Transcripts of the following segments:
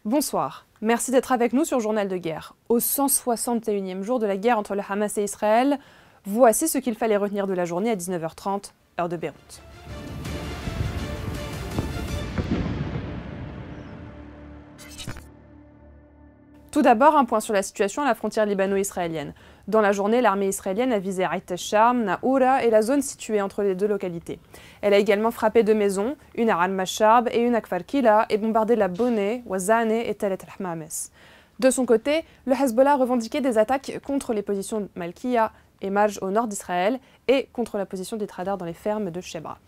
Bonsoir, merci d'être avec nous sur Journal de guerre. Au 161e jour de la guerre entre le Hamas et Israël, voici ce qu'il fallait retenir de la journée à 19h30, heure de Beyrouth. Tout d'abord, un point sur la situation à la frontière libano-israélienne. Dans la journée, l'armée israélienne a visé Ait al-Sharm, Naoura et la zone située entre les deux localités. Elle a également frappé deux maisons, une à Al-Masharb et une à Kfar Kila, et bombardé la Boneh, Wazane et Talet al-Hamames. De son côté, le Hezbollah revendiquait des attaques contre les positions de Malkiya et Marj au nord d'Israël et contre la position des traders dans les fermes de Shebra.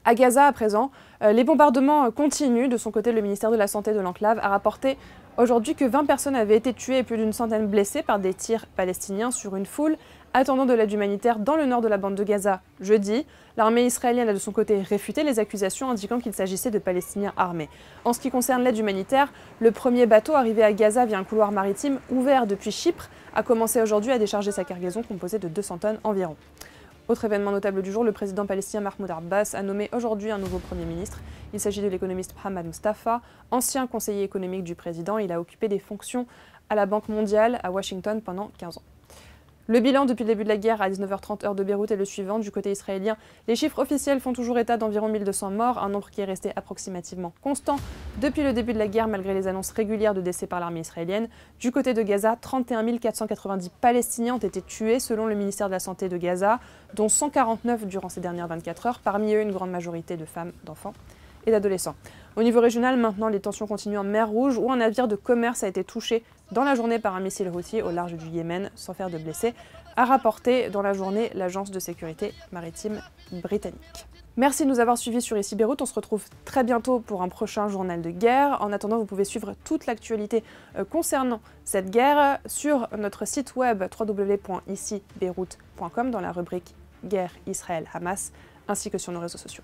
À Gaza, à présent, les bombardements continuent. De son côté, le ministère de la Santé de l'enclave a rapporté aujourd'hui que 20 personnes avaient été tuées et plus d'une centaine blessées par des tirs palestiniens sur une foule attendant de l'aide humanitaire dans le nord de la bande de Gaza jeudi. L'armée israélienne a de son côté réfuté les accusations indiquant qu'il s'agissait de Palestiniens armés. En ce qui concerne l'aide humanitaire, le premier bateau arrivé à Gaza via un couloir maritime ouvert depuis Chypre a commencé aujourd'hui à décharger sa cargaison composée de 200 tonnes environ. Autre événement notable du jour, le président palestinien Mahmoud Abbas a nommé aujourd'hui un nouveau Premier ministre. Il s'agit de l'économiste Mohamed Mustafa, ancien conseiller économique du président. Il a occupé des fonctions à la Banque mondiale à Washington pendant 15 ans. Le bilan depuis le début de la guerre à 19h30 heure de Beyrouth est le suivant. Du côté israélien, les chiffres officiels font toujours état d'environ 1200 morts, un nombre qui est resté approximativement constant depuis le début de la guerre malgré les annonces régulières de décès par l'armée israélienne. Du côté de Gaza, 31 490 Palestiniens ont été tués selon le ministère de la Santé de Gaza, dont 149 durant ces dernières 24 heures, parmi eux une grande majorité de femmes, d'enfants et d'adolescents. Au niveau régional, maintenant, les tensions continuent en mer Rouge, où un navire de commerce a été touché dans la journée par un missile Houthi au large du Yémen, sans faire de blessés, a rapporté dans la journée l'agence de sécurité maritime britannique. Merci de nous avoir suivis sur Ici Beyrouth. On se retrouve très bientôt pour un prochain journal de guerre. En attendant, vous pouvez suivre toute l'actualité concernant cette guerre sur notre site web www.icibeyrouth.com dans la rubrique Guerre Israël-Hamas, ainsi que sur nos réseaux sociaux.